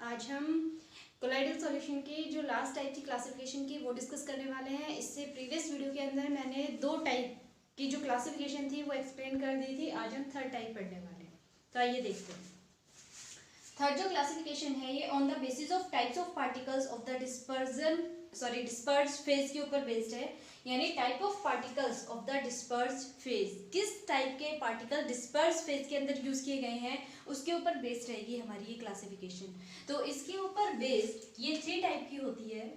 आज हम colloidal solution की जो लास्ट टाइप थी क्लासिफिकेशन की वो डिस्कस करने वाले हैं। इससे प्रीवियस वीडियो के अंदर मैंने 2 टाइप की जो क्लासिफिकेशन थी वो एक्सप्लेन कर दी थी। आज हम थर्ड टाइप पढ़ने वाले हैं, तो आइए देखते हैं। थर्ड जो क्लासिफिकेशन है ये on the basis of types of particles of the dispersed phase के ऊपर बेस्ड है। यानी type of particles of the dispersed phase, किस टाइप के पार्टिकल डिस्पर्स्ड फेज के अंदर यूज किए गए हैं उसके ऊपर बेस्ड रहेगी हमारी ये क्लासिफिकेशन। तो इसके ऊपर बेस्ड ये 3 टाइप की होती है।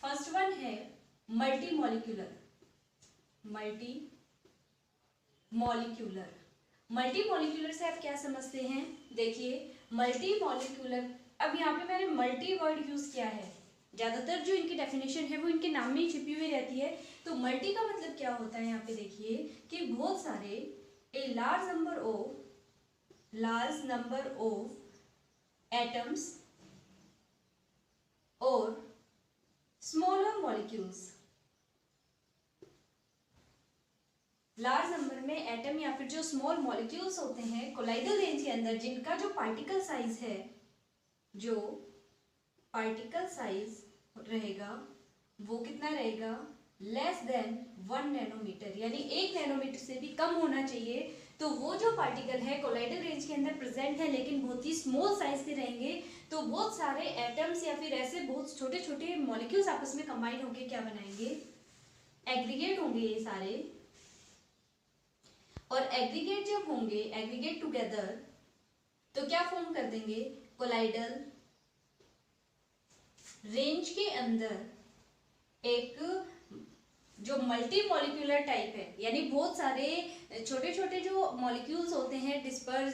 फर्स्ट वन है मल्टी मॉलिक्यूलर। मल्टी मॉलिक्यूलर से आप क्या समझते हैं? देखिए मल्टी मॉलिक्यूलर, अब यहाँ पे मैंने मल्टी वर्ड यूज किया है। ज्यादातर जो इनकी डेफिनेशन है वो इनके नाम में ही छिपी हुई रहती है। तो मल्टी का मतलब क्या होता है? यहाँ पे देखिए कि बहुत सारे a large number of atoms और स्मॉलर मॉलिक्यूल्स। लार्ज नंबर में एटम या फिर जो स्मॉल मॉलिक्यूल्स होते हैं कोलाइडल रेंज के अंदर, जिनका जो पार्टिकल साइज है, जो पार्टिकल साइज रहेगा वो कितना रहेगा? लेस देन 1 नैनोमीटर, यानी 1 नैनोमीटर से भी कम होना चाहिए। तो वो जो पार्टिकल है कोलाइडल रेंज के अंदर प्रेजेंट है लेकिन बहुत ही स्मॉल साइज के रहेंगे। तो बहुत सारे एटम्स या फिर ऐसे बहुत छोटे छोटे मॉलिक्यूल्स आपस में कंबाइन होकर क्या बनाएंगे? एग्रीगेट होंगे ये सारे। और एग्रीगेट जब होंगे, एग्रीगेट टुगेदर, तो क्या फॉर्म कर देंगे? कोलाइडल रेंज के अंदर एक जो मल्टी मॉलिक्यूलर टाइप है, यानी बहुत सारे छोटे छोटे जो मॉलिक्यूल्स होते हैं डिस्पर्स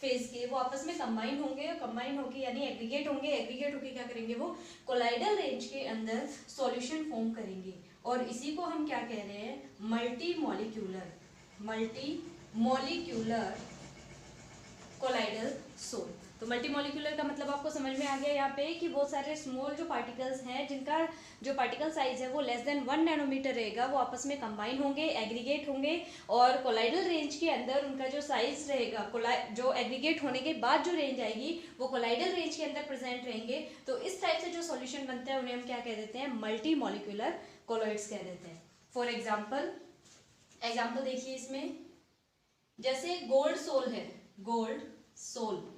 फेज के, वो आपस में कंबाइन होंगे, कंबाइन होके यानी एग्रीगेट होंगे। एग्रीगेट होके क्या करेंगे? वो कोलाइडल रेंज के अंदर सॉल्यूशन फॉर्म करेंगे। और इसी को हम क्या कह रहे हैं? Multi molecular colloidal sol. तो मल्टी मॉलिक्यूलर का मतलब आपको समझ में आ गया यहाँ पे कि बहुत सारे स्मॉल जो पार्टिकल्स हैं जिनका जो पार्टिकल साइज है वो लेस देन 1 नैनोमीटर रहेगा, वो आपस में कंबाइन होंगे, एग्रीगेट होंगे और कोलाइडल रेंज के अंदर उनका जो साइज रहेगा, जो एग्रीगेट होने के बाद जो रेंज आएगी वो कोलाइडल रेंज के अंदर प्रेजेंट रहेंगे। तो इस टाइप से जो सॉल्यूशन बनता है उन्हें हम क्या कह देते हैं? मल्टी मॉलिक्यूलर कोलॉइड्स कह देते हैं। फॉर एग्जाम्पल देखिए इसमें, जैसे गोल्ड सोल,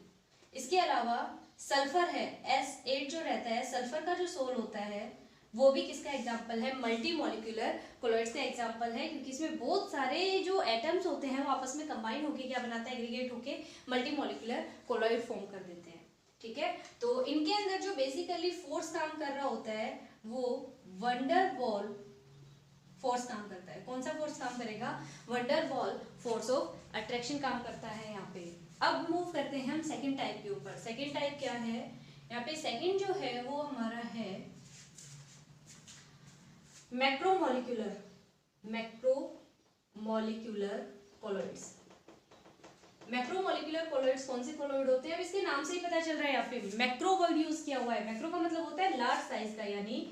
इसके अलावा सल्फर है, S8 जो रहता है, सल्फर का जो सोल होता है वो भी किसका एग्जाम्पल है? मल्टी मॉलिक्यूलर कोलॉइड्स का एग्जाम्पल है, क्योंकि इसमें बहुत सारे जो एटम्स होते हैं वो आपस में कंबाइन होके क्या बनाता है? एग्रीगेट होके मल्टी मॉलिक्यूलर कोलॉइड फॉर्म कर देते हैं। ठीक है, तो इनके अंदर जो बेसिकली फोर्स काम कर रहा होता है वो वंडरवॉल फोर्स काम करता है। कौन सा फोर्स काम करेगा? वंडरवॉल फोर्स ऑफ अट्रैक्शन काम करता है यहाँ पे। अब मूव करते हैं हम सेकंड टाइप के ऊपर। सेकंड टाइप क्या है? यहाँ पे सेकंड जो है वो हमारा है मैक्रोमोलिक्यूलर कोलॉइड्स। मैक्रोमोलिक्यूलर कोलॉइड्स कौन से कोलॉइड होते हैं? अब इसके नाम से ही पता चल रहा है, यहाँ पे मैक्रो वर्ड यूज किया हुआ है। मैक्रो का मतलब होता है लार्ज साइज का, यानी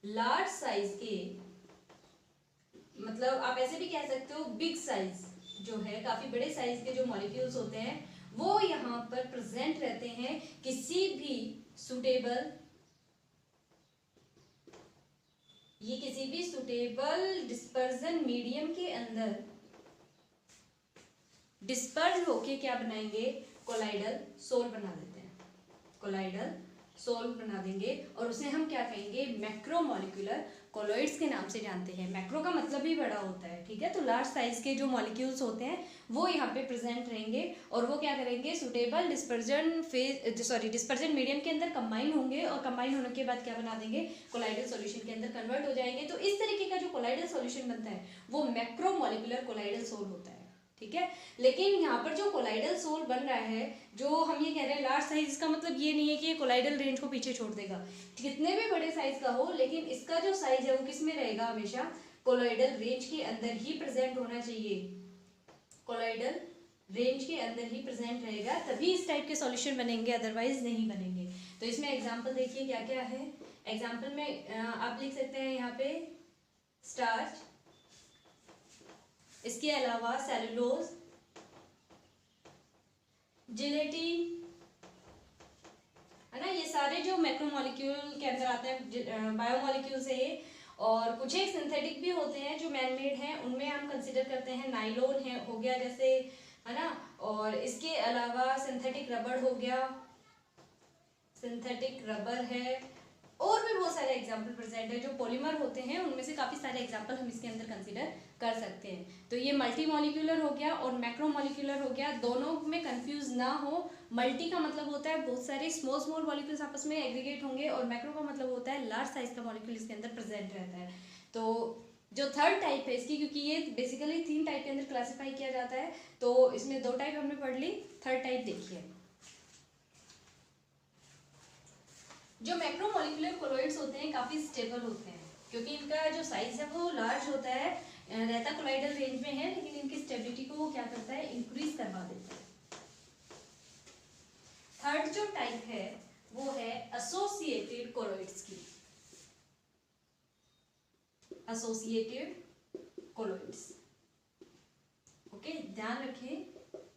लार्ज साइज के, मतलब आप ऐसे भी कह सकते हो बिग साइज जो है, काफी बड़े साइज के जो मॉलिक्यूल्स होते हैं वो यहाँ पर प्रेजेंट रहते हैं किसी भी सुटेबल डिस्पर्जन मीडियम के अंदर डिस्पर्ज होके क्या बनाएंगे? कोलाइडल सोल बना देते हैं, कोलाइडल सोल बना देंगे और उसे हम क्या कहेंगे? मैक्रोमोलिक्यूलर कोलॉइड्स के नाम से जानते हैं। मैक्रो का मतलब भी बड़ा होता है, ठीक है। तो लार्ज साइज के जो मॉलिक्यूल्स होते हैं वो यहाँ पे प्रेजेंट रहेंगे और वो क्या करेंगे? सुटेबल डिस्पर्जन मीडियम के अंदर कंबाइन होंगे और कंबाइन होने के बाद क्या बना देंगे? कोलाइडल सॉल्यूशन के अंदर कन्वर्ट हो जाएंगे। तो इस तरीके का जो कोलाइडल सॉल्यूशन बनता है वो मैक्रोमोलिक्यूलर कोलाइडल सोल होता है, ठीक है। लेकिन यहाँ पर जो कोलाइडल सोल बन रहा है, जो हम ये कह रहे हैं लार्ज साइज, इसका मतलब ये नहीं है कि ये कोलाइडल रेंज को पीछे छोड़ देगा, कितने भी बड़े साइज का हो, लेकिन इसका जो साइज है वो किस में रहेगा? हमेशा कोलाइडल रेंज के अंदर ही प्रेजेंट होना चाहिए, कोलाइडल रेंज के अंदर ही प्रेजेंट रहेगा, तभी इस टाइप के सॉल्यूशन बनेंगे, अदरवाइज नहीं बनेंगे। तो इसमें एग्जाम्पल देखिए क्या क्या है। एग्जाम्पल में आप लिख सकते हैं यहाँ पे स्टार्च, इसके अलावा सेलुलोज, जिलेटिन, है ना। जो मैक्रोमोलिक्यूल के अंदर आते हैं, बायोमोलिक्यूल्स है ये, और कुछ एक सिंथेटिक भी होते हैं जो मैन मेड हैं, उनमें हम कंसिडर करते हैं नाइलॉन है हो गया जैसे, है ना, और इसके अलावा सिंथेटिक रबर हो गया, सिंथेटिक रबर है, और भी बहुत सारे एग्जाम्पल प्रेजेंट है। जो पॉलीमर होते हैं उनमें से काफ़ी सारे एग्जाम्पल हम इसके अंदर कंसिडर कर सकते हैं। तो ये मल्टी मॉलिक्यूलर हो गया और मैक्रो मॉलिक्यूलर हो गया, दोनों में कंफ्यूज ना हो। मल्टी का मतलब होता है बहुत सारे स्मॉल स्मॉल मॉलिक्यूल्स आपस में एग्रीगेट होंगे, और मैक्रो का मतलब होता है लार्ज साइज का मॉलिक्यूल इसके अंदर प्रेजेंट रहता है। तो जो थर्ड टाइप है इसकी, क्योंकि ये बेसिकली 3 टाइप के अंदर क्लासीफाई किया जाता है, तो इसमें 2 टाइप हमने पढ़ ली, थर्ड टाइप देखिए। जो मैक्रोमोलिकुलर कोलॉइड्स होते हैं काफ़ी स्टेबल होते हैं, क्योंकि इनका जो साइज है वो लार्ज होता है, रहता कोलाइडल रेंज में है, लेकिन इनकी स्टेबिलिटी को वो क्या करता है, इंक्रीज करवा देता है। थर्ड जो टाइप है वो है एसोसिएटेड कोलॉइड्स की, एसोसिएटेड कोलॉइड्स। ओके, ध्यान रखें,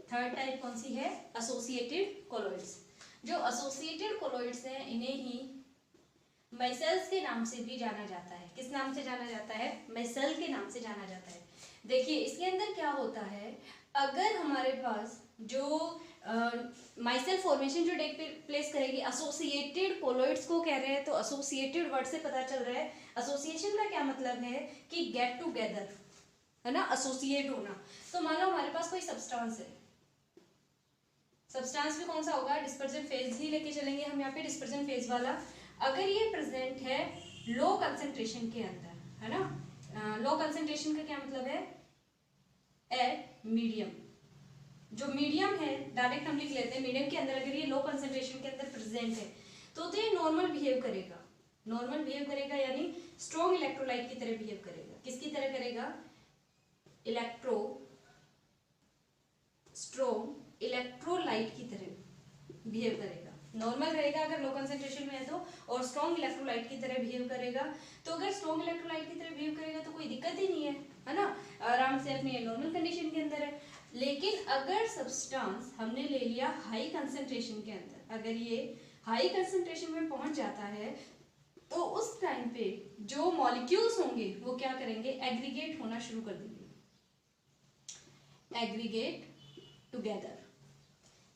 थर्ड टाइप कौन सी है, एसोसिएटेड कोलॉइड्स। जो एसोसिएटेड कोलॉइड्स हैं इन्हें ही माइसेल्स के नाम से भी जाना जाता है। किस नाम से जाना जाता है, माइसेल के नाम से जाना जाता है। देखिए इसके अंदर क्या होता है, अगर हमारे पास जो माइसेल फॉर्मेशन जो टेक प्लेस करेगी, एसोसिएटेड कोलॉइड्स को कह रहे हैं, तो एसोसिएटेड वर्ड से पता चल रहा है एसोसिएशन का क्या मतलब है कि गेट टूगेदर, है ना, एसोसिएट होना। तो मान लो हमारे पास कोई सब्सटेंस है, सब्सटेंस भी कौन सा होगा, डिस्पर्जन फेज ही लेके चलेंगे हम यहाँ पे, डिस्पर्जन फेज वाला। अगर ये प्रेजेंट है लो कंसंट्रेशन के अंदर, है ना, लो कंसंट्रेशन का क्या मतलब है, एट मीडियम। जो मीडियम है डायरेक्ट हम लिख लेते हैं, मीडियम के अंदर अगर ये लो कंसंट्रेशन के अंदर प्रेजेंट है तो ये नॉर्मल बिहेव करेगा, नॉर्मल बिहेव करेगा, यानी स्ट्रॉन्ग इलेक्ट्रोलाइट की तरह बिहेव करेगा। किसकी तरह करेगा, स्ट्रॉन्ग इलेक्ट्रोलाइट की तरह बिहेव करेगा। नॉर्मल रहेगा अगर लो कंसंट्रेशन में है तो, और स्ट्रॉन्ग इलेक्ट्रोलाइट की तरह बिहेव करेगा। तो अगर स्ट्रॉन्ग इलेक्ट्रोलाइट की तरह बिहेव करेगा तो कोई दिक्कत ही नहीं है ना, आराम से अपनी नॉर्मल कंडीशन के अंदर है। लेकिन अगर सब्सटेंस हमने ले लिया हाई कंसंट्रेशन के अंदर, अगर ये हाई कंसंट्रेशन में पहुंच जाता है तो उस टाइम पे जो मॉलिक्यूल्स होंगे वो क्या करेंगे, एग्रीगेट होना शुरू कर देंगे, एग्रीगेट टुगेदर,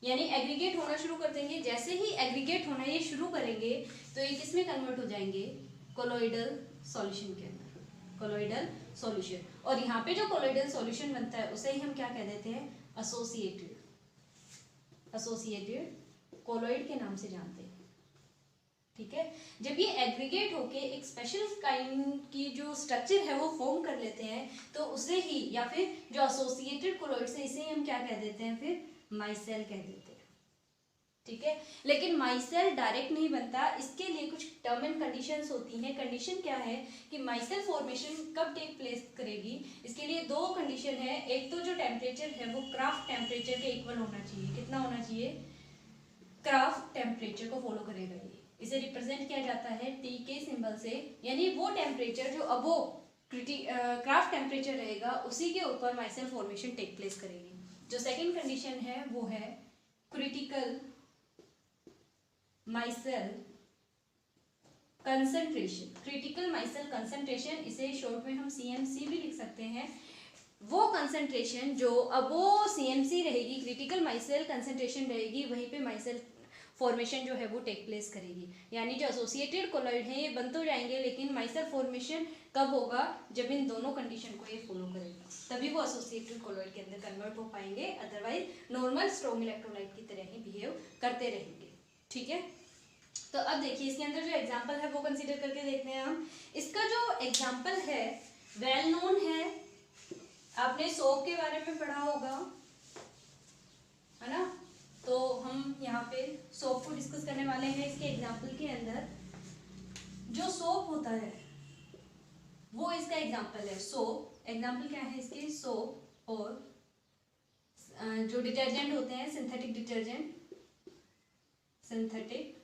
यानी एग्रीगेट होना शुरू कर देंगे। जैसे ही एग्रीगेट होना ये शुरू करेंगे तो ये किस में कन्वर्ट हो जाएंगे, कोलॉइडल सॉल्यूशन के अंदर, कोलॉइडल सॉल्यूशन। और यहाँ पे जो कोलॉइडल सॉल्यूशन बनता है उसे ही हम क्या कह देते हैं, एसोसिएटेड, एसोसिएटेड कोलॉइड के नाम से जानते हैं। ठीक है, जब ये एग्रीगेट होके एक स्पेशल काइंड की जो स्ट्रक्चर है वो फॉर्म कर लेते हैं तो उसे ही, या फिर जो एसोसिएटेड कोलॉइड्स है इसे ही हम क्या कह देते हैं, फिर माइसेल कह देते हैं। ठीक है, लेकिन माइसेल डायरेक्ट नहीं बनता, इसके लिए कुछ टर्म एंड कंडीशंस होती हैं। कंडीशन क्या है कि माइसेल फॉर्मेशन कब टेक प्लेस करेगी, इसके लिए 2 कंडीशन है। एक तो जो टेम्परेचर है वो क्राफ्ट टेम्परेचर के इक्वल होना चाहिए। कितना होना चाहिए, क्राफ्ट टेम्परेचर को फॉलो करेगा ये। इसे रिप्रेजेंट किया जाता है टी के सिंबल से, यानी वो टेम्परेचर जो अबोव क्राफ्ट टेम्परेचर रहेगा उसी के ऊपर माइसेल फॉर्मेशन टेक प्लेस करेगी। जो सेकंड कंडीशन है वो है critical myself concentration, critical myself concentration, इसे शॉर्ट में हम CMC भी लिख सकते हैं। वो कंसंट्रेशन जो अबोव CMC रहेगी, क्रिटिकल माइसेल कंसंट्रेशन रहेगी, वहीं पे माइसेल फॉर्मेशन जो है वो टेक प्लेस करेगी। यानी जो एसोसिएटेड कोलॉइड हैं ये बन तो जाएंगे, लेकिन माइसेल फॉर्मेशन कब होगा, जब इन दोनों कंडीशन को ये फॉलो करेगा, तभी वो एसोसिएटेड कोलॉइड के अंदर कन्वर्ट हो पाएंगे, अदरवाइज नॉर्मल स्ट्रॉन्ग इलेक्ट्रोलाइट की तरह ही बिहेव करते रहेंगे। ठीक है, तो अब देखिए इसके अंदर जो एग्जाम्पल है वो कंसिडर करके देखते हैं हम। इसका जो एग्जाम्पल है वेल नोन है, आपने सोप के बारे में पढ़ा होगा, है ना, तो हम यहाँ पे सोप को डिस्कस करने वाले हैं। इसके एग्जाम्पल के अंदर जो सोप होता है वो इसका एग्जाम्पल है। सोप एग्जाम्पल क्या है इसके, सोप और जो डिटर्जेंट होते हैं, सिंथेटिक डिटर्जेंट, सिंथेटिक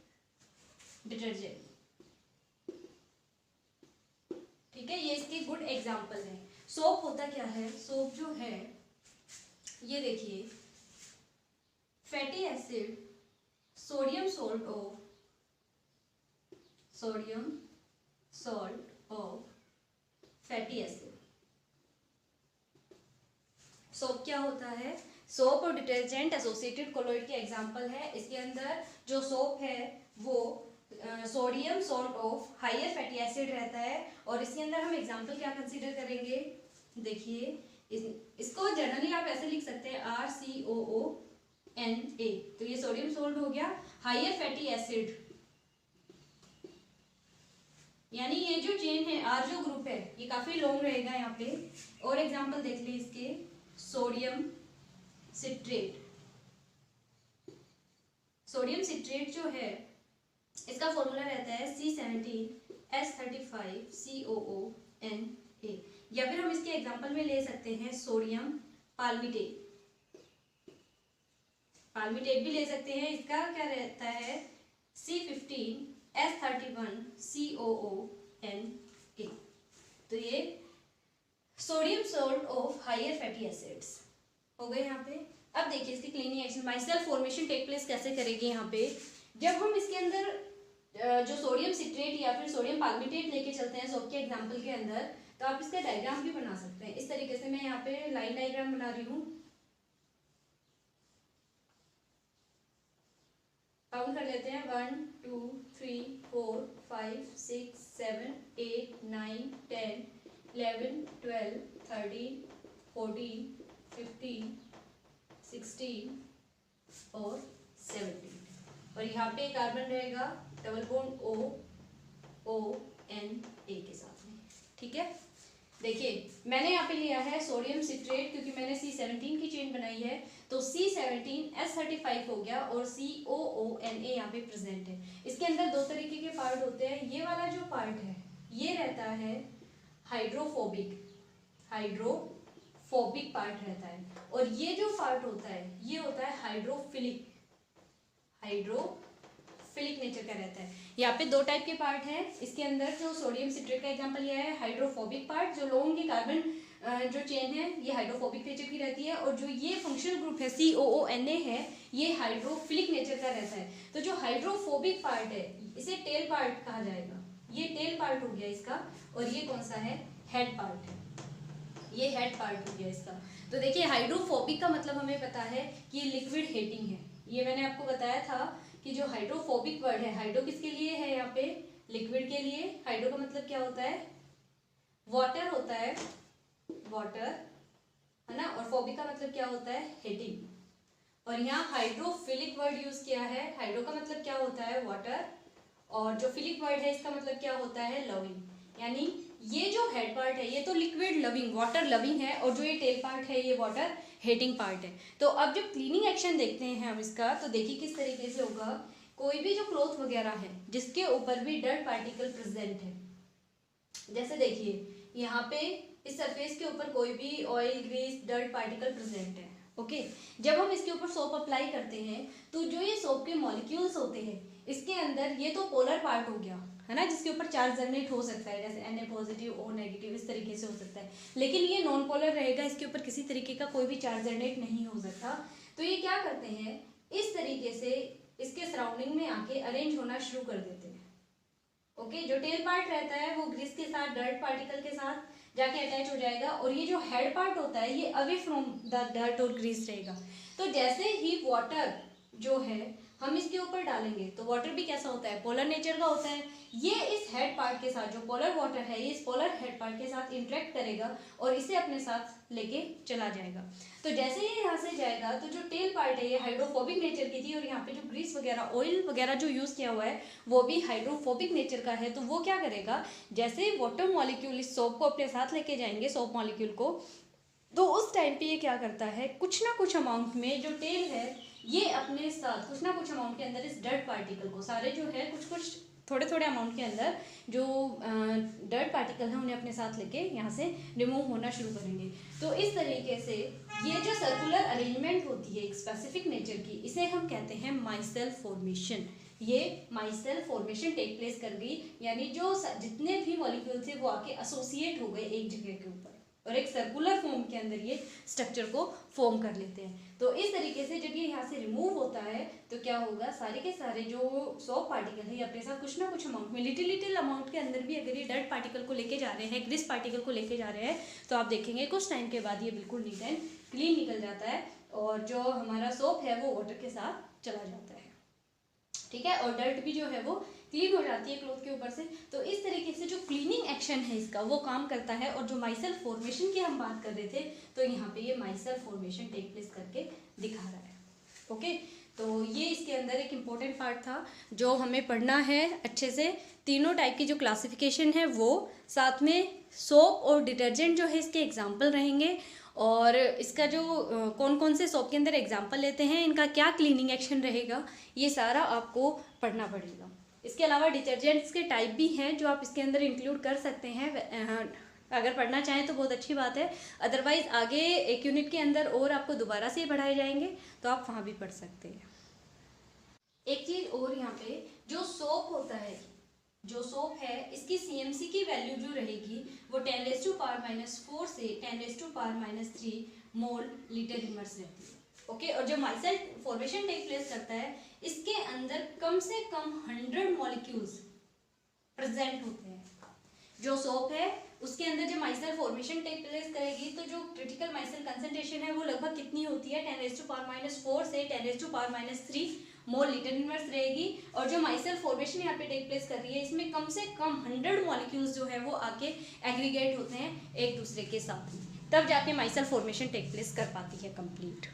डिटर्जेंट, ठीक है, ये इसके गुड एग्जाम्पल है। सोप होता क्या है, सोप जो है ये देखिए fatty acid, sodium salt of sodium salt of fatty acid. Soap क्या होता है? सोप और डिटर्जेंट एसोसिएटेड कोलॉइड के एग्जांपल है। इसके अंदर जो सोप है वो sodium salt of higher fatty acid रहता है। और इसके अंदर हम एग्जांपल क्या कंसीडर करेंगे? देखिए इसको जनरली आप ऐसे लिख सकते हैं RCOONA। तो ये सोडियम सॉल्ट हो गया। हायर फैटी एसिड यानी ये जो चेन है R जो ग्रुप है ये काफी लॉन्ग रहेगा यहाँ पे। और एग्जांपल देख ले इसके, सोडियम सिट्रेट। सोडियम सिट्रेट जो है इसका फॉर्मूला रहता है C17H35COONA। या फिर हम इसके एग्जांपल में ले सकते हैं सोडियम पाल्मिटेट। पाल्मिटेट भी ले सकते हैं। इसका क्या रहता है? C15H31COONA। तो ये sodium salt of higher fatty acids हो गए यहाँ पे। अब देखिए इसकी cleaning action, micelle formation take place कैसे करेगी यहाँ पे? जब हम इसके अंदर जो सोडियम सिट्रेट या फिर सोडियम पाल्मिटेट लेके चलते हैं सोप के एग्जांपल के अंदर, तो आप इसका डायग्राम भी बना सकते हैं। इस तरीके से मैं यहाँ पे लाइन डायग्राम बना रही हूँ। काउंट कर लेते हैं 1 2 3 4 5 6 7 8 9 10 11 12 13 14 15 16 और 17। और यहाँ पे कार्बन रहेगा डबल बॉन्ड OONA के साथ में। ठीक है, देखिए मैंने यहाँ पे लिया है सोडियम सिट्रेट क्योंकि मैंने C17 की चेन बनाई है, तो C17H35 हो गया और COONA यहाँ पे प्रेजेंट है। इसके अंदर दो तरीके के पार्ट होते हैं। ये वाला जो पार्ट है ये रहता है हाइड्रोफोबिक पार्ट रहता है। और ये जो पार्ट होता है ये होता है हाइड्रोफिलिक नेचर का रहता है। यहाँ पे दो टाइप के पार्ट हैं। इसके अंदर जो सोडियम सिट्रेट का एग्जांपल लिया है हाइड्रोफोबिक पार्ट, जो लॉन्ग की कार्बन जो चेन है ये हाइड्रोफोबिक नेचर की रहती है। और जो ये फंक्शनल ग्रुप है COONA है ये हाइड्रोफिलिक नेचर का रहता है। तो जो हाइड्रोफोबिक पार्ट है इसे टेल पार्ट कहा जाएगा। ये टेल पार्ट हो गया इसका। और ये कौन सा है? हेड पार्ट है। ये हेड पार्ट हो गया इसका। तो देखिए हाइड्रोफोबिक का मतलब हमें पता है कि लिक्विड हीटिंग है। ये मैंने आपको बताया था कि जो हाइड्रोफोबिक वर्ड है, हाइड्रो किसके लिए है? यहाँ पे लिक्विड के लिए। हाइड्रो का मतलब क्या होता है? वाटर होता है, वाटर है ना। और फोबिक का मतलब क्या होता है? हीटिंग। और यहाँ हाइड्रोफिलिक वर्ड यूज किया है। हाइड्रो का मतलब क्या होता है? वाटर। और जो फिलिक वर्ड है इसका मतलब क्या होता है? लविंग। यानी ये जो हेड पार्ट है ये तो लिक्विड लविंग, वाटर लविंग है, और जो ये टेल पार्ट है ये वाटर हेटिंग पार्ट है। तो अब जब क्लीनिंग एक्शन देखते हैं हम इसका, तो देखिए किस तरीके से होगा। कोई भी जो क्लॉथ वगैरह है जिसके ऊपर भी डर्ट पार्टिकल प्रेजेंट है, जैसे देखिए यहाँ पे इस सरफेस के ऊपर कोई भी oil, grease, dirt particle present है। ओके, जब हम इसके ऊपर सोप अप्लाई करते हैं तो जो ये सोप के मॉलिक्यूल्स होते हैं इसके अंदर ये तो पोलर पार्ट हो गया है ना, जिसके ऊपर चार्ज जनरेट हो सकता है, जैसे Na पॉजिटिव O नेगेटिव इस तरीके से हो सकता है। लेकिन ये नॉन पोलर रहेगा, इसके ऊपर किसी तरीके का कोई भी चार्ज जनरेट नहीं हो सकता। तो ये क्या करते हैं, इस तरीके से इसके सराउंडिंग में आके अरेंज होना शुरू कर देते हैं। ओके, जो टेल पार्ट रहता है वो ग्रीस के साथ, डर्ट पार्टिकल के साथ जाके अटैच हो जाएगा, और ये जो हेड पार्ट होता है ये अवे फ्रॉम द डर्ट और ग्रीस रहेगा। तो जैसे ही वाटर जो है हम इसके ऊपर डालेंगे तो वाटर भी कैसा होता है? पोलर नेचर का होता है। ये इस हेड पार्ट के साथ, जो पोलर वाटर है ये इस पोलर हेड पार्ट के साथ इंटरेक्ट करेगा और इसे अपने साथ लेके चला जाएगा। तो जैसे ही यहाँ से जाएगा तो जो टेल पार्ट है ये हाइड्रोफोबिक नेचर की थी, और यहाँ पे जो ग्रीस वगैरह, ऑयल वगैरह जो यूज किया हुआ है वो भी हाइड्रोफोबिक नेचर का है। तो वो क्या करेगा, जैसे ही वाटर मॉलिक्यूल इस सोप को अपने साथ लेके जाएंगे, सोप मॉलिक्यूल को, तो उस टाइम पे ये क्या करता है, कुछ ना कुछ अमाउंट में जो टेल है ये अपने साथ कुछ ना कुछ अमाउंट के अंदर इस डर्ट पार्टिकल को, सारे जो है कुछ कुछ थोड़े थोड़े अमाउंट के अंदर जो डर्ट पार्टिकल है उन्हें अपने साथ लेके यहाँ से रिमूव होना शुरू करेंगे। तो इस तरीके से ये जो सर्कुलर अरेंजमेंट होती है एक स्पेसिफिक नेचर की, इसे हम कहते हैं माइसेल फॉर्मेशन। ये माइसेल फॉर्मेशन टेक प्लेस कर गई, यानी जो जितने भी मॉलिक्यूल थे वो आके एसोसिएट हो गए एक जगह के ऊपर, और एक सर्कुलर फॉर्म के अंदर ये स्ट्रक्चर को फॉर्म कर लेते हैं। तो इस तरीके से जब ये यहाँ से रिमूव होता है तो क्या होगा, सारे के सारे जो सोप पार्टिकल है ये अपने साथ कुछ ना कुछ अमाउंट में, लिटिल अमाउंट के अंदर भी अगर ये डर्ट पार्टिकल को लेके जा रहे हैं, ग्रीस पार्टिकल को लेके जा रहे हैं, तो आप देखेंगे कुछ टाइम के बाद ये बिल्कुल नीट एंड क्लीन निकल जाता है और जो हमारा सोप है वो वाटर के साथ चला जाता है, ठीक है। और डर्ट भी जो है वो क्लीन हो जाती है क्लॉथ के ऊपर से। तो इस तरीके से जो क्लीनिंग एक्शन है इसका वो काम करता है। और जो माइसेल फॉर्मेशन की हम बात कर रहे थे, तो यहाँ पे ये माइसेल फॉर्मेशन टेक प्लेस करके दिखा रहा है, ओके। तो ये इसके अंदर एक इम्पोर्टेंट पार्ट था जो हमें पढ़ना है अच्छे से। तीनों टाइप की जो क्लासिफिकेशन है वो, साथ में सोप और डिटर्जेंट जो है इसके एग्जाम्पल रहेंगे, और इसका जो कौन कौन से सोप के अंदर एग्जाम्पल लेते हैं, इनका क्या क्लीनिंग एक्शन रहेगा, ये सारा आपको पढ़ना पड़ेगा। इसके अलावा डिटर्जेंट्स के टाइप भी हैं जो आप इसके अंदर इंक्लूड कर सकते हैं, अगर पढ़ना चाहें तो बहुत अच्छी बात है। अदरवाइज आगे एक यूनिट के अंदर और आपको दोबारा से पढ़ाए जाएंगे तो आप वहाँ भी पढ़ सकते हैं। एक चीज़ और, यहाँ पे जो सोप होता है, जो सोप है इसकी CMC की वैल्यू जो रहेगी वो 10⁻⁻4 से 10⁻⁻3 मोल लीटर इमर्स रहती है, ओके। और जो माइसेल फॉर्मेशन टेक प्लेस करता है इसके अंदर कम से कम 100 मॉलिक्यूल्स प्रेजेंट होते हैं। जो सोप है उसके अंदर जो माइसेल फॉर्मेशन टेक प्लेस करेगी तो जो क्रिटिकल माइसेल कंसंट्रेशन है वो लगभग कितनी होती है, 10⁻⁴ से 10⁻3 मोल लीटर इनवर्स रहेगी। और जो माइसेल फॉर्मेशन यहाँ पे टेक प्लेस कर रही है इसमें कम से कम 100 मॉलिक्यूल्स जो है वो आके एग्रीगेट होते हैं एक दूसरे के साथ, तब जाके माइसेल फॉर्मेशन टेक प्लेस कर पाती है कंप्लीट।